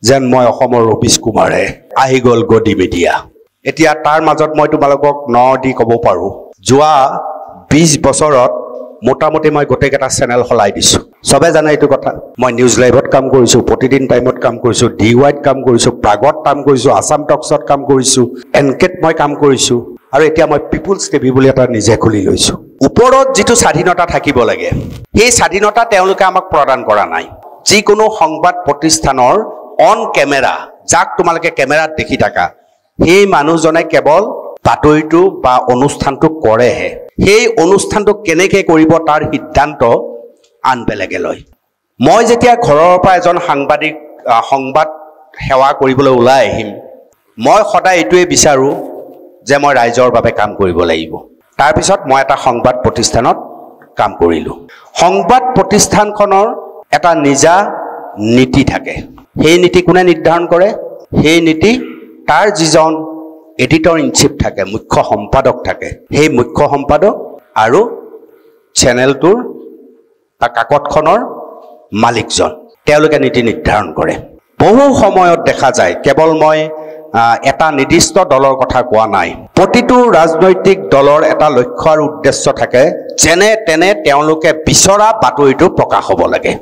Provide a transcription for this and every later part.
যেন মই অসমৰ ৰবীশ কুমাৰে আহি গ'ল গদি মিডিয়া। এতিয়া তাৰ মাজত মই তোমালোকক দি ক'ব পাৰোঁ, যোৱা 20 বছৰত মোটামুটি মই গোটেইকেইটা চেনেল সলাই দিছোঁ। চবে জানে এইটো কথা। মই নিউজ লাইভত কাম কৰিছোঁ, প্ৰতিদিন টাইমত কাম কৰিছোঁ, DYত কাম কৰিছোঁ, প্ৰাগত কাম কৰিছোঁ, আছাম টকছত কাম কৰিছোঁ, এনকেত মই কাম কৰিছোঁ, আৰু এতিয়া মই পিপুলছ টিভি বুলি এটা নিজে খুলি লৈছোঁ। ওপৰত যিটো স্বাধীনতা থাকিব লাগে, সেই স্বাধীনতা তেওঁলোকে আমাক প্ৰদান কৰা নাই। যিকোনো সংবাদ প্ৰতিষ্ঠানৰ অন কেমেৰা, যাক তোমালোকে কেমেৰাত দেখি থাকা, সেই মানুহজনে কেৱল বাতৰিটো বা অনুষ্ঠানটো কৰেহে। সেই অনুষ্ঠানটো কেনেকৈ কৰিব তাৰ সিদ্ধান্ত আন বেলেগে লয়। মই যেতিয়া ঘৰৰ পৰা এজন সাংবাদিক সংবাদ সেৱা কৰিবলৈ ওলাই আহিম, মই সদায় এইটোৱে বিচাৰোঁ যে মই ৰাইজৰ বাবে কাম কৰিব লাগিব। তাৰপিছত মই এটা সংবাদ প্ৰতিষ্ঠানত কাম কৰিলোঁ। সংবাদ প্ৰতিষ্ঠানখনৰ এটা নিজা নীতি থাকে। সেই নীতি কোনে নিৰ্ধাৰণ কৰে? সেই নীতি তাৰ যিজন এডিটৰ ইন চিফ থাকে, মুখ্য সম্পাদক থাকে, সেই মুখ্য সম্পাদক আৰু চেনেলটোৰ বা কাকতখনৰ মালিকজন, তেওঁলোকে নীতি নিৰ্ধাৰণ কৰে। বহু সময়ত দেখা যায়, কেৱল মই এটা নিৰ্দিষ্ট দলৰ কথা কোৱা নাই, প্ৰতিটো ৰাজনৈতিক দলৰ এটা লক্ষ্য আৰু উদ্দেশ্য থাকে, যেনে তেনে তেওঁলোকে বিচৰা বাতৰিটো প্ৰকাশ হ'ব লাগে।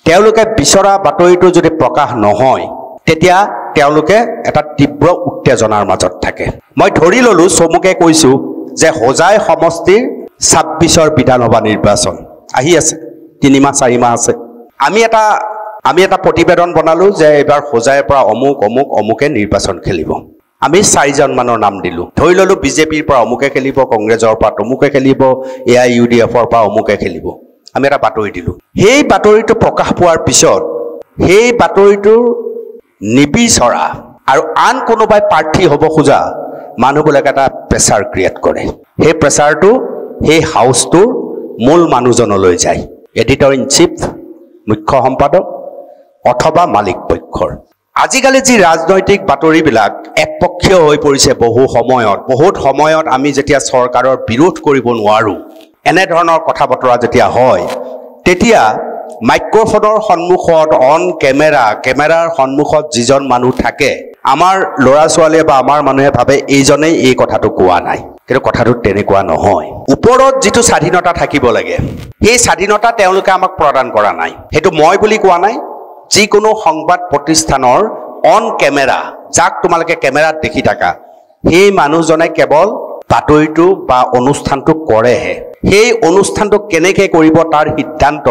তেওঁলোকে বিচৰা বাতৰিটো যদি প্ৰকাশ নহয়, তেতিয়া তেওঁলোকে এটা তীব্ৰ উত্তেজনাৰ মাজত থাকে। মই ধৰি ল'লোঁ, চমুকে কৈছোঁ যে হোজাই সমষ্টিৰ 26ৰ বিধানসভা নিৰ্বাচন আহি আছে, 3 মাহ 4 মাহ আছে। আমি এটা প্ৰতিবেদন বনালোঁ যে এইবাৰ হোজাইৰ পৰা অমুকে নিৰ্বাচন খেলিব। আমি 4জন মানৰ নাম দিলোঁ। ধৰি ল'লোঁ বিজেপিৰ পৰা অমুকে খেলিব, কংগ্ৰেছৰ পৰা তমুকে খেলিব, AIUDFৰ পৰা অমুকে খেলিব। আমি এটা বাতৰি দিলোঁ। সেই বাতৰিটো প্ৰকাশ পোৱাৰ পিছত সেই বাতৰিটোৰ নিবিচৰা আৰু আন কোনোবাই প্ৰাৰ্থী হ'ব খোজা মানুহবিলাকে এটা প্ৰেছাৰ ক্ৰিয়েট কৰে। সেই প্ৰেছাৰটো সেই হাউচটোৰ মূল মানুহজনলৈ যায়, এডিটৰ ইন চিফ, মুখ্য সম্পাদক অথবা মালিক পক্ষৰ। আজিকালি যি ৰাজনৈতিক বাতৰিবিলাক একপক্ষীয় হৈ পৰিছে, বহুত সময়ত আমি যেতিয়া চৰকাৰৰ বিৰোধ কৰিব নোৱাৰোঁ, এনেধৰণৰ কথা বতৰা যেতিয়া হয়, তেতিয়া মাইক্ৰফোনৰ সন্মুখত অন কেমেৰাৰ সন্মুখত যিজন মানুহ থাকে, আমাৰ ল'ৰা ছোৱালীয়ে বা আমাৰ মানুহে ভাবে এইজনেই এই কথাটো কোৱা নাই। কিন্তু কথাটো তেনেকুৱা নহয়। ওপৰত যিটো স্বাধীনতা থাকিব লাগে, সেই স্বাধীনতা তেওঁলোকে আমাক প্ৰদান কৰা নাই। সেইটো মই বুলি কোৱা নাই, যিকোনো সংবাদ প্ৰতিষ্ঠানৰ অন কেমেৰা, যাক তোমালোকে কেমেৰাত দেখি থাকা, সেই মানুহজনে কেৱল বাতৰিটো বা অনুষ্ঠানটো কৰেহে। সেই অনুষ্ঠানটো কেনেকৈ কৰিব তাৰ সিদ্ধান্ত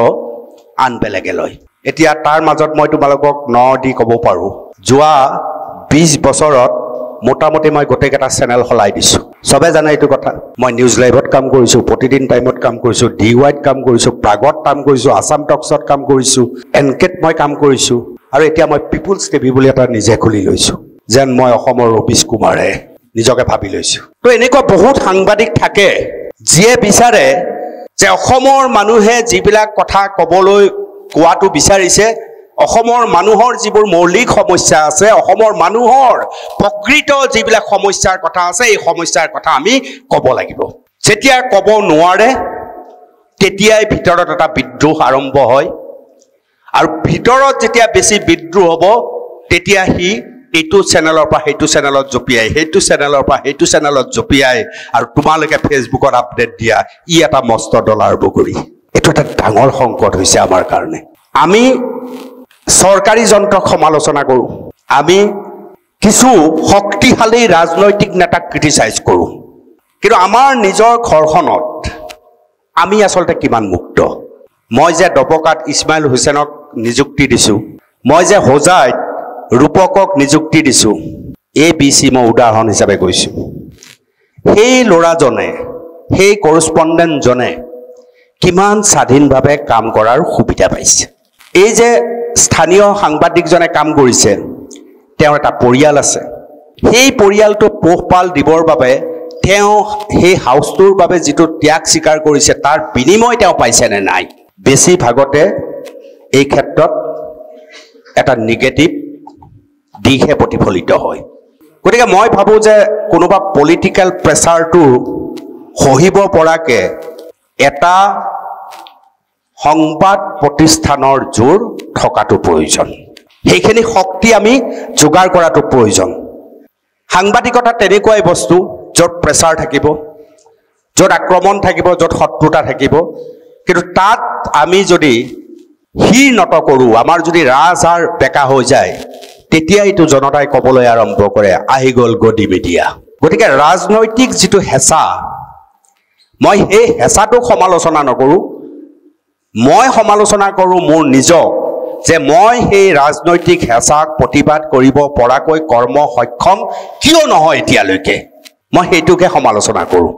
আন বেলেগে লয়। এতিয়া তাৰ মাজত মই তোমালোকক দি ক'ব পাৰোঁ, যোৱা 20 বছৰত মোটামুটি মই গোটেইকেইটা চেনেল সলাই দিছোঁ। চবে জানে এইটো কথা। মই নিউজ লাইভত কাম কৰিছোঁ, প্ৰতিদিন টাইমত কাম কৰিছোঁ, DYত কাম কৰিছোঁ, প্ৰাগত কাম কৰিছোঁ, আছাম টকছত কাম কৰিছোঁ, এনকেত মই কাম কৰিছোঁ, আৰু এতিয়া মই পিপুলছ টিভি বুলি এটা নিজে খুলি লৈছোঁ, যেন মই অসমৰ ৰবীশ কুমাৰে নিজকে ভাবি লৈছোঁ। তো এনেকুৱা বহুত সাংবাদিক থাকে যিয়ে বিচাৰে যে অসমৰ মানুহে যিবিলাক কথা কোৱাটো বিচাৰিছে, অসমৰ মানুহৰ যিবোৰ মৌলিক সমস্যা আছে, অসমৰ মানুহৰ প্ৰকৃত যিবিলাক সমস্যাৰ কথা আছে, এই সমস্যাৰ কথা আমি ক'ব লাগিব। যেতিয়া ক'ব নোৱাৰে, তেতিয়াই ভিতৰত এটা বিদ্ৰোহ আৰম্ভ হয়, আৰু ভিতৰত যেতিয়া বেছি বিদ্ৰোহ হ'ব, তেতিয়া সি এইটো চেনেলৰ পৰা সেইটো চেনেলত জঁপিয়াই, সেইটো চেনেলৰ পৰা সেইটো চেনেলত জঁপিয়াই, আৰু তোমালোকে ফেচবুকত আপডেট দিয়া, ই এটা মস্ত ডলাৰ বগৰী। এইটো এটা ডাঙৰ সংকট হৈছে আমাৰ কাৰণে। আমি চৰকাৰী যন্ত্ৰক সমালোচনা কৰোঁ, আমি কিছু শক্তিশালী ৰাজনৈতিক নেতাক ক্ৰিটিচাইজ কৰোঁ, কিন্তু আমাৰ নিজৰ ঘৰখনত আমি আচলতে কিমান মুক্ত? মই যে ডবকাত ইছমাইল হুছেইনক নিযুক্তি দিছোঁ, মই যে হোজাইত ৰূপকক নিযুক্তি দিছোঁ, ABC মই উদাহৰণ হিচাপে কৈছোঁ। সেই ল'ৰাজনে, সেই কৰিস্পণ্ডেণ্টজনে কিমান স্বাধীনভাৱে কাম কৰাৰ সুবিধা পাইছে। এই যে স্থানীয় সাংবাদিকজনে কাম কৰিছে, তেওঁৰ এটা পৰিয়াল আছে। সেই পৰিয়ালটো পোহপাল দিবৰ বাবে তেওঁ সেই হাউচটোৰ বাবে যিটো ত্যাগ স্বীকাৰ কৰিছে, তাৰ বিনিময় তেওঁ পাইছেনে নাই? বেছিভাগতে এই ক্ষেত্ৰত এটা নিগেটিভ দিশহে প্ৰতিফলিত হয়। গতিকে মই ভাবোঁ যে কোনোবা পলিটিকেল প্ৰেছাৰটো সহিব পৰাকে এটা সংবাদ প্ৰতিষ্ঠানৰ জোৰ থকাটো প্ৰয়োজন। সেইখিনি শক্তি আমি যোগাৰ কৰাটো প্ৰয়োজন সাংবাদিকতা তেনেকুৱাই বস্তু য'ত প্ৰেছাৰ থাকিব য'ত আক্ৰমণ থাকিব য'ত শত্ৰুতা থাকিব কিন্তু তাত আমি যদি হিৰ নত কৰোঁ আমাৰ যদি ৰাজহাৰ বেকা হৈ যায় তেতিয়া এইটো জনতাই ক'বলৈ আৰম্ভ কৰে আহি গ'ল গদি মিডিয়া গতিকে ৰাজনৈতিক যিটো হেঁচা মই সেই হেঁচাটোক সমালোচনা নকৰোঁ মই সমালোচনা কৰোঁ মোৰ নিজক যে মই সেই ৰাজনৈতিক হেঁচাক প্ৰতিবাদ কৰিব পৰাকৈ কৰ্ম সক্ষম কিয় নহয় এতিয়ালৈকে মই সেইটোকে সমালোচনা কৰোঁ